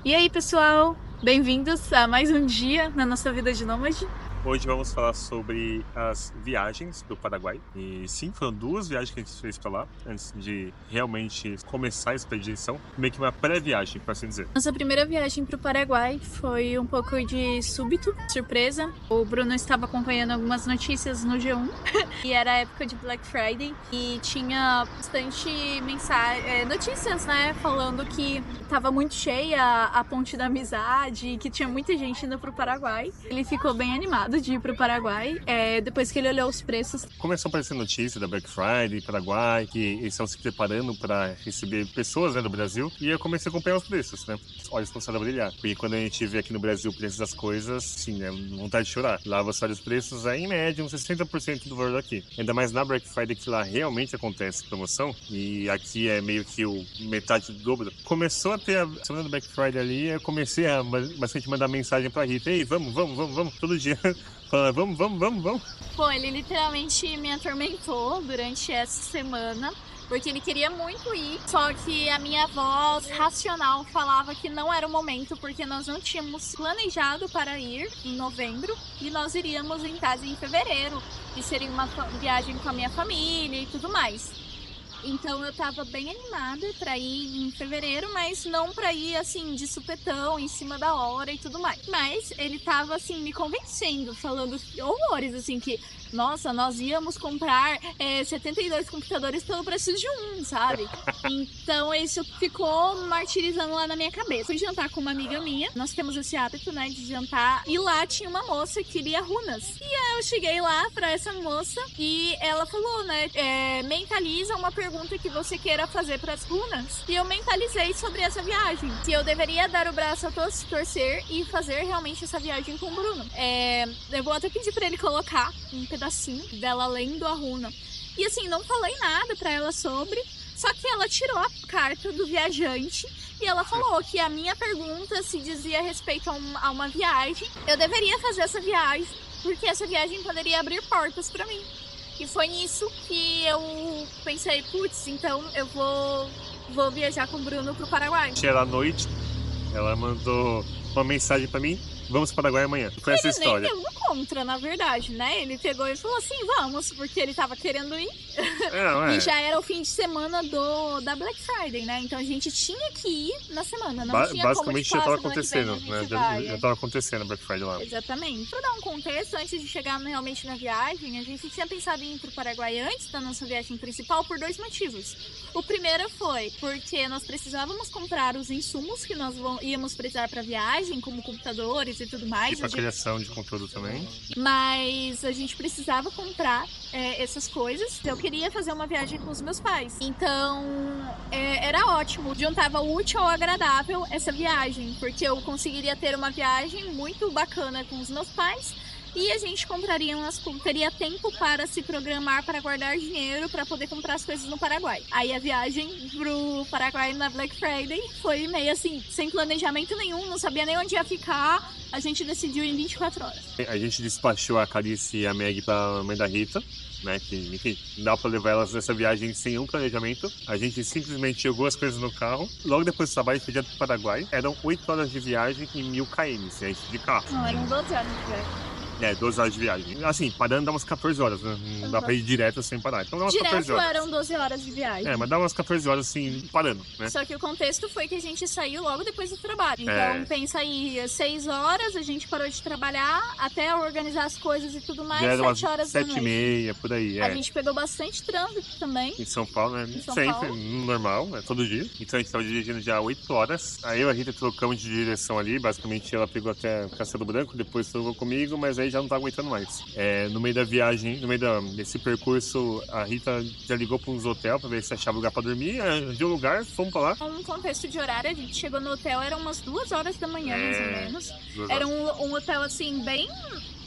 E aí, pessoal? Bem-vindos a mais um dia na nossa vida de nômade. Hoje vamos falar sobre as viagens do Paraguai. E sim, foram 2 viagens que a gente fez pra lá, antes de realmente começar a expedição. Meio que uma pré-viagem, por assim dizer. Nossa primeira viagem para o Paraguai foi um pouco de súbito, surpresa. O Bruno estava acompanhando algumas notícias no G1 e era a época de Black Friday e tinha bastante notícias, né, falando que estava muito cheia a Ponte da Amizade, que tinha muita gente indo para o Paraguai. Ele ficou bem animado de ir para o Paraguai, depois que ele olhou os preços. Começou a aparecer notícia da Black Friday, Paraguai, que eles estão se preparando para receber pessoas, né, do Brasil. E eu comecei a acompanhar os preços, né? Os olhos começaram a brilhar. Porque quando a gente vê aqui no Brasil o preço das coisas, sim, é vontade de chorar. Lá você olha os preços, em média, uns 60% do valor daqui. Ainda mais na Black Friday, que lá realmente acontece promoção. E aqui é meio que o metade do dobro. Começou a ter a semana do Black Friday ali, eu comecei a bastante mandar mensagem pra Rita. Ei, vamos, todo dia. Falando, vamos. Pô, ele literalmente me atormentou durante essa semana, porque ele queria muito ir, só que a minha voz racional falava que não era o momento, porque nós não tínhamos planejado para ir em novembro e nós iríamos em casa em fevereiro, e seria uma viagem com a minha família e tudo mais. Então eu tava bem animada pra ir em fevereiro, mas não pra ir assim de supetão, em cima da hora e tudo mais. Mas ele tava assim me convencendo, falando horrores, assim, que nossa, nós íamos comprar 72 computadores pelo preço de um, sabe? Então isso ficou martirizando lá na minha cabeça. Fui jantar com uma amiga minha, nós temos esse hábito, né, de jantar, e lá tinha uma moça que lia runas. E aí eu cheguei lá pra essa moça e ela falou, né, mentaliza uma pergunta que você queira fazer para as runas. E eu mentalizei sobre essa viagem, que eu deveria dar o braço a torcer e fazer realmente essa viagem com o Bruno. Eu vou até pedir para ele colocar um pedacinho dela lendo a runa. E assim, não falei nada para ela sobre, só que ela tirou a carta do viajante e ela falou que a minha pergunta se dizia respeito a uma viagem. Eu deveria fazer essa viagem, porque essa viagem poderia abrir portas para mim. E foi nisso que eu pensei, putz, então eu vou viajar com o Bruno pro Paraguai. Era à noite, ela mandou uma mensagem pra mim, vamos para o Paraguai amanhã. Foi essa história. Ele nem deu contra, na verdade, né? Ele pegou e falou assim, vamos, porque ele tava querendo ir. E já era o fim de semana da Black Friday, né? Então a gente tinha que ir na semana, não tinha basicamente como, já tava acontecendo, né? Já tava acontecendo a Black Friday lá. Exatamente. Pra dar um contexto, antes de chegar realmente na viagem, a gente tinha pensado em ir pro Paraguai antes da nossa viagem principal por 2 motivos. O primeiro foi porque nós precisávamos comprar os insumos que nós íamos precisar pra viagem, como computadores e tudo mais. E pra criação de conteúdo também. Mas a gente precisava comprar essas coisas. Eu queria fazer uma viagem com os meus pais. Então, era ótimo. Juntava o útil ao agradável essa viagem, porque eu conseguiria ter uma viagem muito bacana com os meus pais. E a gente teria tempo para se programar, para guardar dinheiro, para poder comprar as coisas no Paraguai. Aí a viagem pro Paraguai na Black Friday foi meio assim, sem planejamento nenhum, não sabia nem onde ia ficar. A gente decidiu em 24 horas. A gente despachou a Carice e a Meg pra mãe da Rita, né, que, enfim, dá pra levar elas nessa viagem sem um planejamento. A gente simplesmente jogou as coisas no carro. Logo depois do trabalho, a gente foi direto pro Paraguai. Eram 8 horas de viagem e 1000 km, a gente de carro. Não, eram 12 horas de viagem. 12 horas de viagem. Assim, parando dá umas 14 horas, né? Não dá pra ir direto sem parar. Então dá umas 14 horas. Eram 12 horas de viagem. Mas dá umas 14 horas, assim, parando, né? Só que o contexto foi que a gente saiu logo depois do trabalho. Então, pensa aí, 6 horas, a gente parou de trabalhar, até organizar as coisas e tudo mais, 7 horas da noite. 7h30, por aí, A gente pegou bastante trânsito também. Em São Paulo, né? Sempre, normal, todo dia. Então a gente tava dirigindo já 8 horas. Aí eu e a Rita trocamos de direção ali. Basicamente ela pegou até Castelo Branco, depois trocou comigo, mas aí já não tá aguentando mais. No meio da viagem, desse percurso, a Rita já ligou para uns hotéis para ver se achava lugar para dormir. De um lugar, fomos para lá. Um contexto de horário, a gente chegou no hotel, eram umas 2 horas da manhã, mais ou menos. Era um hotel, assim, bem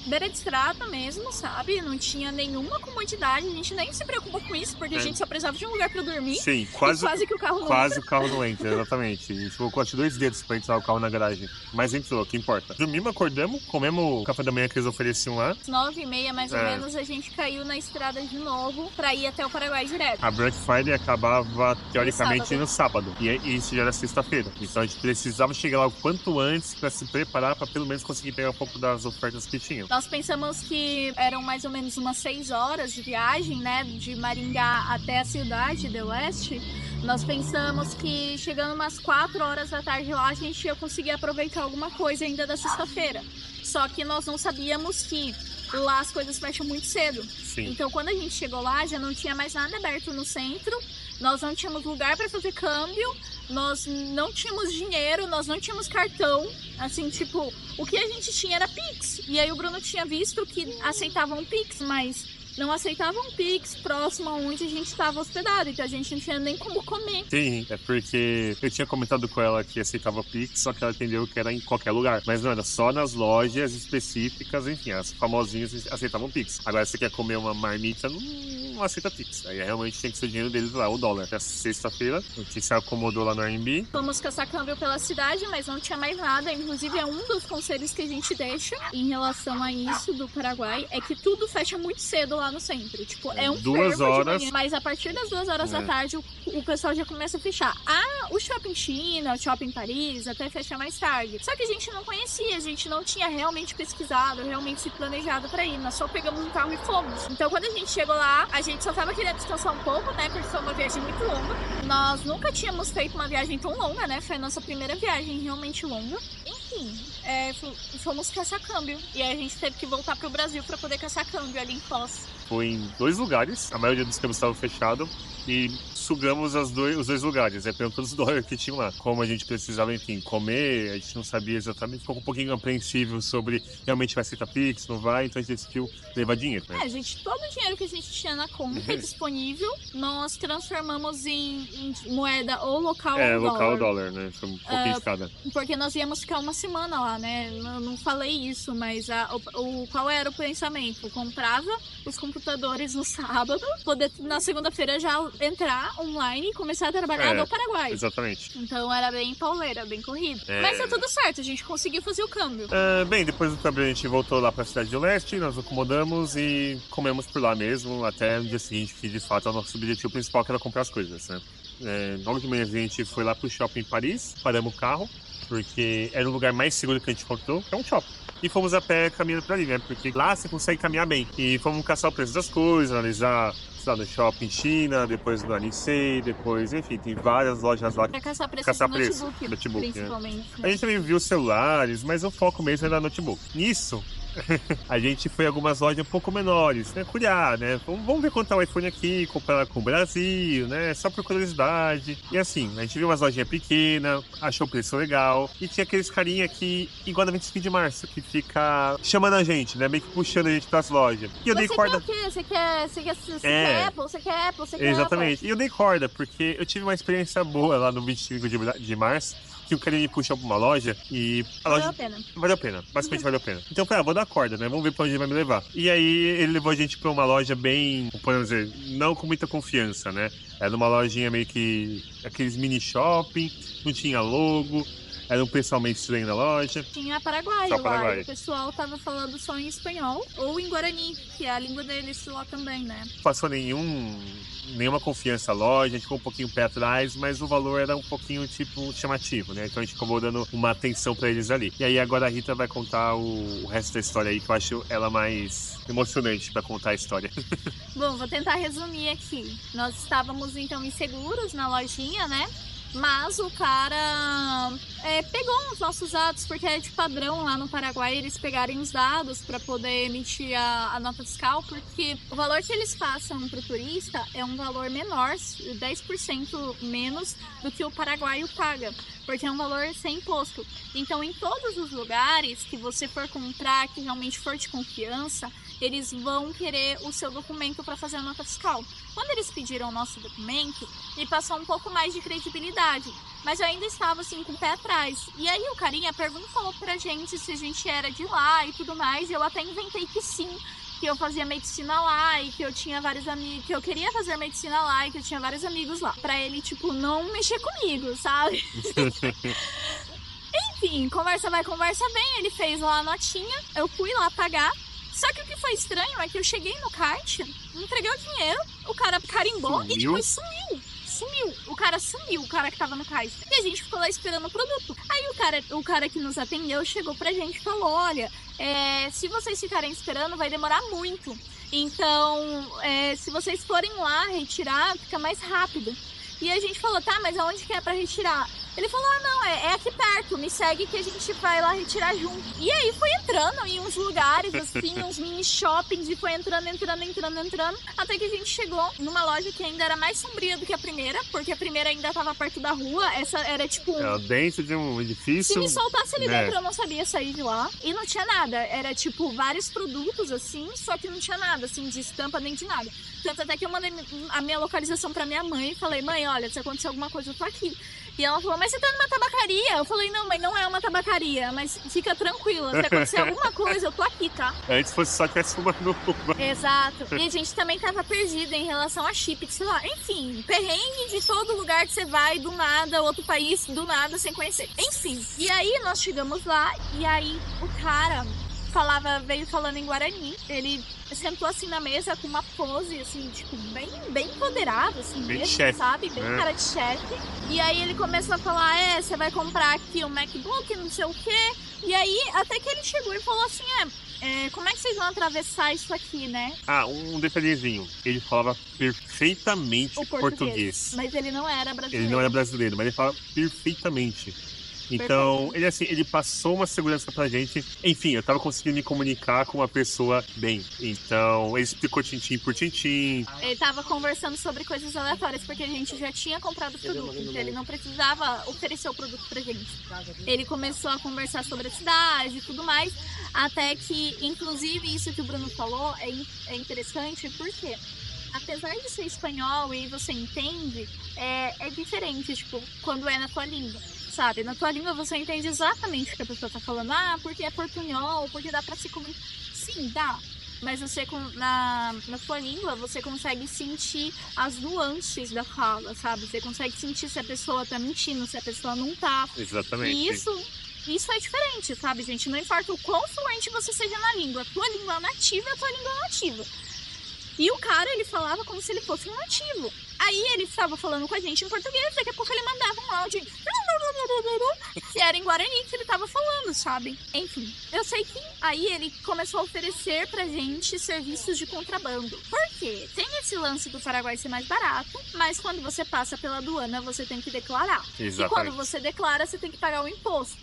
beira de estrada mesmo, sabe? Não tinha nenhuma comodidade, a gente nem se preocupou com isso, porque a gente só precisava de um lugar pra dormir. Sim, e quase que o carro não quase entra. o carro não entra, exatamente. A gente colocou acho 2 dedos pra entrar o carro na garagem. Mas entrou, o que importa. Dormimos, acordamos, comemos o café da manhã que eles ofereciam lá. 9h30, mais ou menos, a gente caiu na estrada de novo pra ir até o Paraguai direto. A Black Friday acabava, teoricamente, no sábado. E isso já era sexta-feira. Então a gente precisava chegar lá o quanto antes pra se preparar pra pelo menos conseguir pegar um pouco das ofertas que tinham. Nós pensamos que eram mais ou menos umas 6 horas de viagem, né? De Maringá até a cidade de Oeste. Nós pensamos que chegando umas 4 horas da tarde lá, a gente ia conseguir aproveitar alguma coisa ainda da sexta-feira. Só que nós não sabíamos que lá as coisas fecham muito cedo. Sim. Então quando a gente chegou lá, já não tinha mais nada aberto no centro. Nós não tínhamos lugar para fazer câmbio, nós não tínhamos dinheiro, nós não tínhamos cartão. Assim, tipo, o que a gente tinha era Pix. E aí o Bruno tinha visto que aceitavam Pix, mas não aceitavam Pix próximo aonde a gente estava hospedado. Então a gente não tinha nem como comer. Sim, é porque eu tinha comentado com ela que aceitava Pix, só que ela entendeu que era em qualquer lugar. Mas não, era só nas lojas específicas, enfim, as famosinhas aceitavam Pix. Agora, se você quer comer uma marmita, não aceita Pix. Aí realmente tem que ser o dinheiro deles lá, o dólar. Até sexta-feira, a gente se acomodou lá no Airbnb. Fomos caçar câmbio pela cidade, mas não tinha mais nada. Inclusive, é um dos conselhos que a gente deixa em relação a isso do Paraguai, é que tudo fecha muito cedo lá no centro. Tipo, é um 2 fervo de horas. manhã, mas a partir das 2 horas da tarde, o pessoal já começa a fechar. O shopping China, o shopping Paris, até fecha mais tarde. Só que a gente não conhecia, a gente não tinha realmente pesquisado, realmente se planejado pra ir. Nós só pegamos um carro e fomos. Então, quando a gente chegou lá, a gente só tava querendo descansar um pouco, né? Porque foi uma viagem muito longa. Nós nunca tínhamos feito uma viagem tão longa, né? Foi a nossa primeira viagem realmente longa. Enfim, fomos caçar câmbio. E aí a gente teve que voltar pro Brasil pra poder caçar câmbio ali em Foz. Foi em 2 lugares, a maioria dos câmbios estavam fechados. E sugamos os 2 lugares, pegando todos os dólares que tinham lá. Como a gente precisava, enfim, comer, a gente não sabia exatamente, ficou um pouquinho apreensível sobre realmente vai aceitar Pix, não vai, então a gente decidiu levar dinheiro, né? Todo o dinheiro que a gente tinha na conta disponível, nós transformamos em moeda ou local ou dólar. Local dólar, né? Foi um pouquinho de cada. Porque nós íamos ficar uma semana lá, né? Eu não falei isso, mas qual era o pensamento? Eu comprava os computadores no sábado, poder na segunda-feira já entrar online e começar a trabalhar no Paraguai. Exatamente. Então era bem pauleira, bem corrido. Mas tá tudo certo, a gente conseguiu fazer o câmbio. Bem, depois do câmbio a gente voltou lá pra Cidade do Leste, nós acomodamos e comemos por lá mesmo, até no dia seguinte, que de fato é o nosso objetivo principal, que era comprar as coisas, né? Logo de manhã a gente foi lá pro shopping em Paris, paramos o carro, porque era o lugar mais seguro que a gente encontrou, que é um shopping. E fomos a pé caminhando pra ali, né? Porque lá você consegue caminhar bem. E fomos caçar o preço das coisas, analisar no shopping China, depois no Anicei, depois, enfim, tem várias lojas lá. Pra caçar preço do notebook, principalmente. Né? A gente também viu celulares, mas o foco mesmo era notebook. Nisso, a gente foi em algumas lojas um pouco menores, né? Curiar, né? Vamos ver quanto tá o iPhone aqui, comparar com o Brasil, né? Só por curiosidade. E assim, a gente viu umas lojinhas pequenas, achou o preço legal. E tinha aqueles carinha que, igual na 25 de março, que fica chamando a gente, né? Meio que puxando a gente pras lojas. E eu dei corda. Você quer Apple? Você quer Apple? Você quer Exatamente. Apple? E eu dei corda, porque eu tive uma experiência boa lá no 25 de março. Que o cara me puxou pra uma loja e a loja... Valeu a pena, basicamente valeu a pena. Então eu falei, vou dar corda, né? Vamos ver pra onde ele vai me levar. E aí ele levou a gente pra uma loja bem, podemos dizer, não com muita confiança, né? Era uma lojinha meio que aqueles mini shopping, não tinha logo, era um pessoal meio estranho na loja. Tinha Paraguai só lá, Paraguai. E o pessoal tava falando só em espanhol ou em guarani, que é a língua deles lá também, né? Passou nenhuma confiança na loja, a gente ficou um pouquinho pé atrás, mas o valor era um pouquinho, tipo, chamativo, né? Então a gente acabou dando uma atenção pra eles ali. E aí agora a Rita vai contar o resto da história aí, que eu acho ela mais emocionante pra contar a história. Bom, vou tentar resumir aqui. Nós estávamos, então, inseguros na lojinha, né? Mas o cara pegou os nossos dados, porque é de padrão lá no Paraguai eles pegarem os dados para poder emitir a nota fiscal, porque o valor que eles passam para o turista é um valor menor, 10% menos do que o paraguaio paga, porque é um valor sem imposto. Então, em todos os lugares que você for comprar, que realmente for de confiança, eles vão querer o seu documento para fazer a nota fiscal. Quando eles pediram o nosso documento, me passou um pouco mais de credibilidade, mas eu ainda estava assim com o pé atrás. E aí o carinha perguntou pra gente se a gente era de lá e tudo mais, e eu até inventei que sim, que eu fazia medicina lá e que eu tinha vários amigos, que eu queria fazer medicina lá e que eu tinha vários amigos lá, pra ele, tipo, não mexer comigo, sabe? Enfim, conversa vai, conversa vem, ele fez lá a notinha, eu fui lá pagar. Só que o que foi estranho é que eu cheguei no kart, entreguei o dinheiro, o cara carimbou e depois sumiu. O cara sumiu, o cara que tava no caixa. E a gente ficou lá esperando o produto. Aí o cara que nos atendeu chegou pra gente e falou, olha, se vocês ficarem esperando vai demorar muito. Então, se vocês forem lá retirar, fica mais rápido. E a gente falou, tá, mas aonde que é pra retirar? Ele falou, não, é aqui perto, me segue que a gente vai lá retirar junto. E aí foi entrando em uns lugares, assim, uns mini shoppings, e foi entrando, até que a gente chegou numa loja que ainda era mais sombria do que a primeira, porque a primeira ainda tava perto da rua, essa era tipo... dentro de um edifício. Se me soltasse ali dentro, eu não sabia sair de lá. E não tinha nada, era tipo vários produtos, assim, só que não tinha nada, assim, de estampa nem de nada. Tanto até que eu mandei a minha localização pra minha mãe e falei, mãe, olha, se acontecer alguma coisa, eu tô aqui. E ela falou, mas você tá numa tabacaria? Eu falei, não, mas não é uma tabacaria, mas fica tranquila, se acontecer alguma coisa, eu tô aqui, tá? Antes fosse só que tivesse fumando. Exato. E a gente também tava perdida em relação a chip, sei lá, enfim, perrengue de todo lugar que você vai, do nada, outro país, do nada, sem conhecer. Enfim, e aí nós chegamos lá, e aí o cara veio falando em Guarani, ele sentou assim na mesa com uma pose, assim, tipo, bem empoderado, assim, bem mesmo, chefe, sabe? Bem cara de chefe. E aí ele começou a falar, você vai comprar aqui um MacBook, não sei o quê. E aí, até que ele chegou e falou assim, como é que vocês vão atravessar isso aqui, né? Um detalhezinho. Ele falava perfeitamente o português. Mas ele não era brasileiro. Ele não era brasileiro, mas ele falava perfeitamente. Então, ele passou uma segurança pra gente. Enfim, eu tava conseguindo me comunicar com uma pessoa bem. Então, ele explicou tintim por tintim. Ele tava conversando sobre coisas aleatórias, porque a gente já tinha comprado o produto. Então, ele não precisava oferecer o produto pra gente. Ele começou a conversar sobre a cidade e tudo mais. Até que, inclusive, isso que o Bruno falou é interessante, porque apesar de ser espanhol e você entende, é diferente, tipo, quando é na tua língua. Sabe, na tua língua você entende exatamente o que a pessoa tá falando. Porque é portunhol, porque dá pra se comunicar. Sim, dá. Mas você, na tua língua, você consegue sentir as nuances da fala, sabe? Você consegue sentir se a pessoa tá mentindo, se a pessoa não tá. Exatamente. E isso é diferente, sabe, gente? Não importa o quão fluente você seja na língua. A tua língua nativa é a tua língua nativa. E o cara, ele falava como se ele fosse um nativo. Aí ele estava falando com a gente em português, daqui a pouco ele mandava um áudio e era em Guarani que ele estava falando, sabe? Enfim, eu sei que aí ele começou a oferecer pra gente serviços de contrabando. Por quê? Tem esse lance do Paraguai ser mais barato, mas quando você passa pela aduana, você tem que declarar. Exatamente. E quando você declara, você tem que pagar o imposto.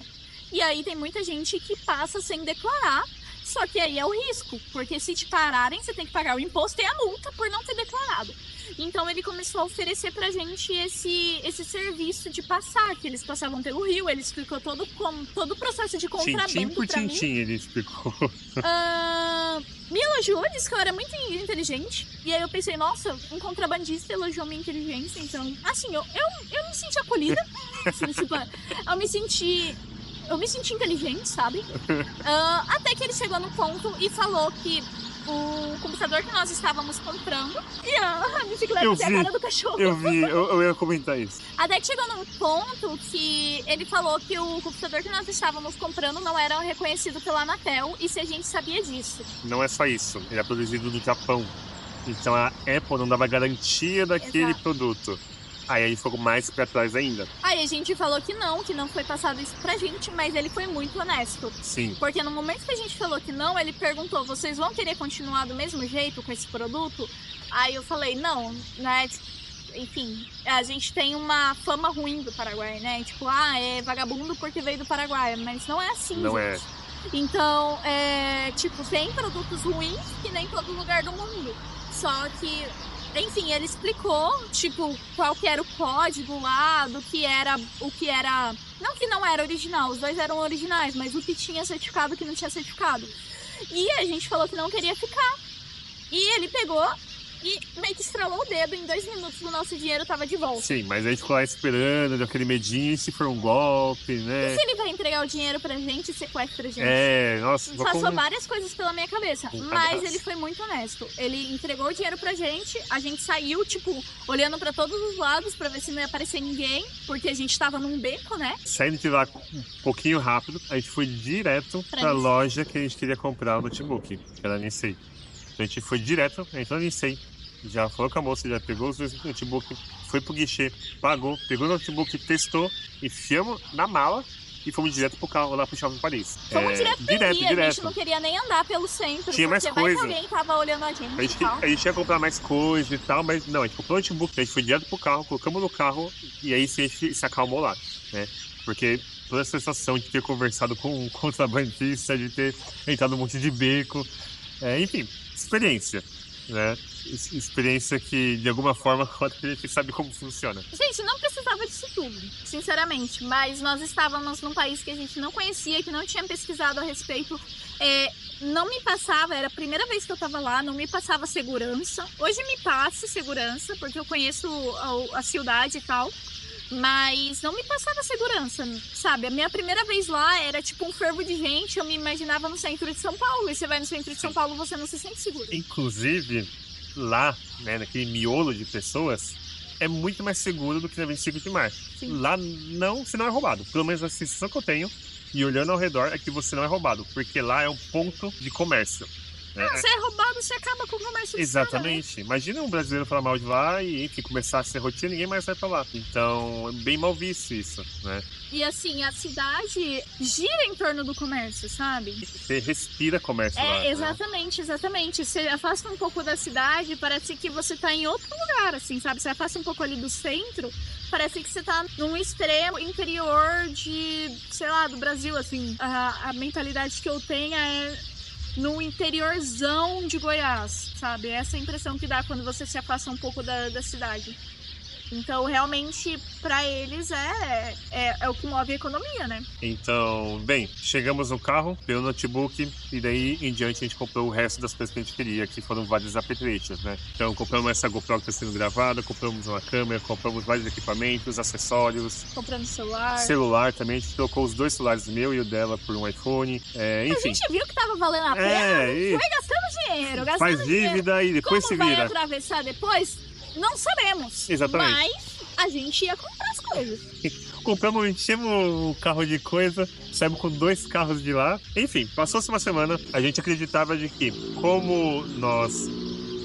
E aí tem muita gente que passa sem declarar. Só que aí é o risco, porque se te pararem, você tem que pagar o imposto e a multa por não ter declarado. Então ele começou a oferecer pra gente esse serviço de passar, que eles passavam pelo rio, ele explicou todo o processo de contrabando tintim por pra tintim, mim. Ele explicou. Me elogiou, disse que eu era muito inteligente. E aí eu pensei, nossa, um contrabandista elogiou minha inteligência, então... Assim, eu me senti acolhida, assim, tipo, eu me senti inteligente, sabe? Até que ele chegou no ponto e falou que o computador que nós estávamos comprando... E a bicicleta tem a cara do cachorro. Eu vi, eu ia comentar isso. Até que chegou num ponto que ele falou que o computador que nós estávamos comprando não era reconhecido pela Anatel e se a gente sabia disso. Não é só isso, ele é produzido no Japão. Então a Apple não dava garantia daquele produto. Aí ele ficou mais pra trás ainda. Aí a gente falou que não foi passado isso pra gente, mas ele foi muito honesto. Sim. Porque no momento que a gente falou que não, ele perguntou, vocês vão querer continuar do mesmo jeito com esse produto? Aí eu falei, não, né, enfim, a gente tem uma fama ruim do Paraguai, né, tipo, é vagabundo porque veio do Paraguai, mas não é assim, não gente. Então, tipo, tem produtos ruins que nem todo lugar do mundo, só que... Enfim, ele explicou, tipo, qual que era o código lá, o que era... Não que não era original, os dois eram originais, mas o que tinha certificado e o que não tinha certificado. E a gente falou que não queria ficar. E ele pegou e meio que estralou o dedo. Em 2 minutos o nosso dinheiro tava de volta. Sim, mas aí ficou lá esperando, deu aquele medinho, e se for um golpe, né? E se ele vai entregar o dinheiro pra gente e sequestra a gente? Nossa, Passou várias coisas pela minha cabeça, mas cagaço. ele foi muito honesto. Ele entregou o dinheiro pra gente, a gente saiu, tipo, olhando pra todos os lados pra ver se não ia aparecer ninguém, porque a gente tava num beco, né? Saindo de lá um pouquinho rápido, a gente foi direto pra loja que a gente queria comprar o notebook, que era a Nisei. Então a gente foi direto, entrou na Nisei, já falou com a moça, já pegou os dois notebooks, foi pro guichê, pagou, pegou o notebook, testou, enfiamos na mala e fomos direto pro carro lá pro Shopping Paris. Fomos direto. A gente não queria nem andar pelo centro, tinha mais porque coisa. alguém tava olhando a gente e tal. A gente ia comprar mais coisa e tal, mas não, a gente comprou o notebook, a gente foi direto pro carro, colocamos no carro e aí sim a gente se acalmou lá, né? Porque toda a sensação de ter conversado com um contrabandista, de ter entrado num monte de beco, enfim, experiência, né? Experiência que, de alguma forma, a gente sabe como funciona. Gente, não precisava disso tudo, sinceramente. Mas nós estávamos num país que a gente não conhecia, que não tinha pesquisado a respeito. Não me passava, era a primeira vez que eu estava lá, não me passava segurança. Hoje me passa segurança, porque eu conheço a cidade e tal. Mas não me passava segurança, sabe? A minha primeira vez lá era tipo um fervo de gente, eu me imaginava no centro de São Paulo. E você vai no centro de São Paulo, você não se sente seguro. Inclusive, lá, né, naquele miolo de pessoas, é muito mais seguro do que na 25 de março. Sim. Lá você não é roubado. Pelo menos a sensação que eu tenho, e olhando ao redor, é que você não é roubado. Porque lá é um ponto de comércio. Você é roubado, você acaba com o comércio de exatamente. Cara, né? Imagina um brasileiro falar mal de lá e, enfim, começar a ser rotina, ninguém mais vai pra lá. Então, é bem mal visto isso, né? E assim, a cidade gira em torno do comércio, sabe? Você respira comércio lá. Exatamente, exatamente. Você afasta um pouco da cidade, parece que você tá em outro lugar, assim, sabe? Você afasta um pouco ali do centro, parece que você tá num extremo interior de, sei lá, do Brasil, assim. A mentalidade que eu tenho é no interiorzão de Goiás, sabe? Essa é a impressão que dá quando você se afasta um pouco da cidade. Então, realmente, para eles é o que move a economia, né? Então, bem, chegamos no carro, pelo notebook, e daí em diante a gente comprou o resto das coisas que a gente queria, que foram vários apetrechos, né? Então, compramos essa GoPro que está sendo gravada, compramos uma câmera, compramos vários equipamentos, acessórios. Comprando celular. Celular também, a gente trocou os 2 celulares, meu e o dela, por um iPhone. Enfim. A gente viu que tava valendo a pena, foi gastando dinheiro, faz dívida e depois como se vira. Vai atravessar depois? Não sabemos. Exatamente. Mas a gente ia comprar as coisas. Compramos, enchemos o carro de coisa, saímos com 2 carros de lá. Enfim, passou-se uma semana, a gente acreditava de que, como nós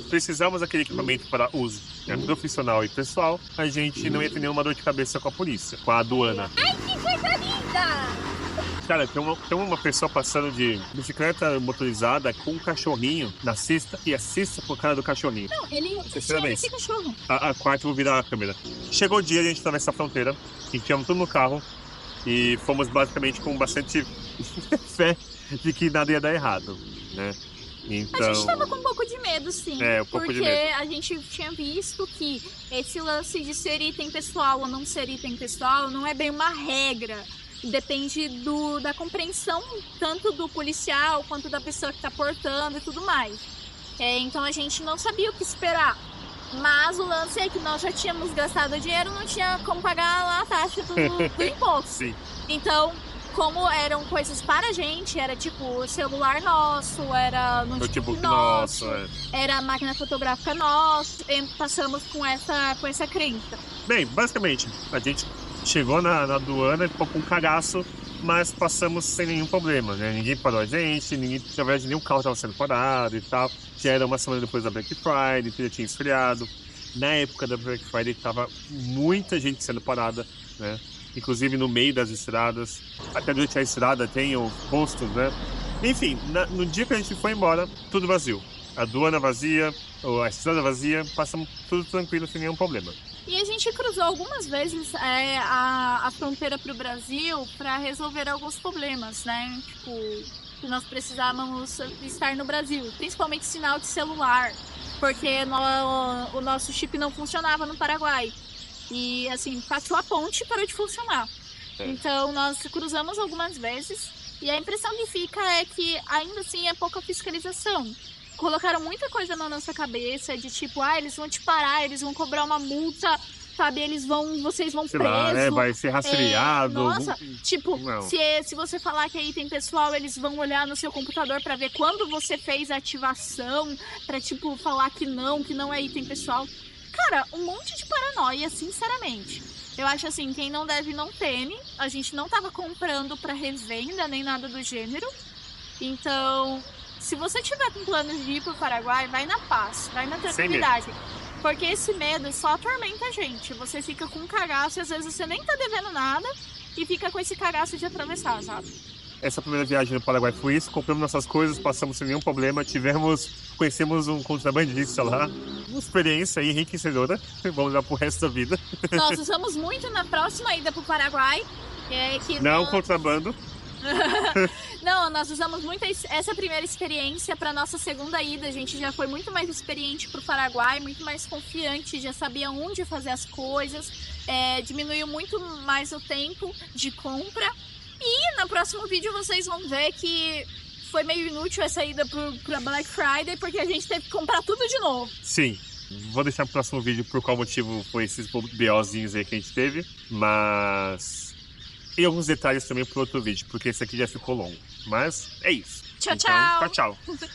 precisamos daquele equipamento para uso profissional e pessoal, a gente não ia ter nenhuma dor de cabeça com a polícia, com a aduana. Ai, que coisa linda! Cara, tem uma pessoa passando de bicicleta motorizada com um cachorrinho na cesta e a cesta por cara do cachorrinho. Não, ele tinha esse cachorro. A quarta, vou virar a câmera. Chegou o dia, a gente atravessou a fronteira, enfiamos tudo no carro e fomos basicamente com bastante fé de que nada ia dar errado, né? Então... A gente tava com um pouco de medo, sim. Um pouco de medo. Porque a gente tinha visto que esse lance de ser item pessoal ou não ser item pessoal não é bem uma regra. Depende da compreensão tanto do policial quanto da pessoa que tá portando e tudo mais. Então a gente não sabia o que esperar. Mas o lance é que nós já tínhamos gastado dinheiro, não tinha como pagar lá a taxa do imposto. Sim. Então, como eram coisas para a gente, era tipo celular nosso, era notebook nosso, era máquina fotográfica nossa, passamos com essa crença. Bem, basicamente, a gente chegou na aduana, ficou com um cagaço, mas passamos sem nenhum problema, né? Ninguém parou a gente, na verdade nenhum carro estava sendo parado e tal. Já era uma semana depois da Black Friday, já tinha esfriado. Na época da Black Friday tava muita gente sendo parada, né? Inclusive no meio das estradas. Até durante a estrada tem os postos, né? Enfim, no dia que a gente foi embora, tudo vazio. A aduana vazia, a estrada vazia, passamos tudo tranquilo, sem nenhum problema. E a gente cruzou algumas vezes a fronteira para o Brasil para resolver alguns problemas, né? Tipo, que nós precisávamos estar no Brasil, principalmente sinal de celular, porque o nosso chip não funcionava no Paraguai. E assim, passou a ponte e parou de funcionar. Então nós cruzamos algumas vezes E a impressão que fica é que ainda assim é pouca fiscalização. Colocaram muita coisa na nossa cabeça de tipo, eles vão te parar, eles vão cobrar uma multa, sabe? Vocês vão Sei preso. lá, né? Vai ser rastreado. Nossa, tipo, Não. se você falar que aí tem pessoal, eles vão olhar no seu computador pra ver quando você fez a ativação, pra tipo, falar que não é item pessoal. Cara, um monte de paranoia, sinceramente. Eu acho assim, quem não deve não teme. A gente não tava comprando pra revenda, nem nada do gênero. Então, se você tiver com planos de ir pro Paraguai, vai na paz, vai na tranquilidade. Porque esse medo só atormenta a gente. Você fica com um cagaço e às vezes você nem tá devendo nada e fica com esse cagaço de atravessar, sabe? Essa primeira viagem no Paraguai foi isso, compramos nossas coisas, passamos sem nenhum problema, conhecemos um contrabandista lá, uma experiência aí enriquecedora, vamos lá pro resto da vida. Nós usamos muito na próxima ida pro Paraguai, Não contrabando. Não, nós usamos muito essa primeira experiência para nossa segunda ida. A gente já foi muito mais experiente pro Paraguai, muito mais confiante, já sabia onde fazer as coisas, diminuiu muito mais o tempo de compra. E no próximo vídeo vocês vão ver que foi meio inútil essa ida pra Black Friday, porque a gente teve que comprar tudo de novo. Sim. Vou deixar pro próximo vídeo por qual motivo foi esses BOzinhos aí que a gente teve, mas... E alguns detalhes também pro outro vídeo, porque esse aqui já ficou longo. Mas é isso. Tchau, então, tchau. Tchau, tchau.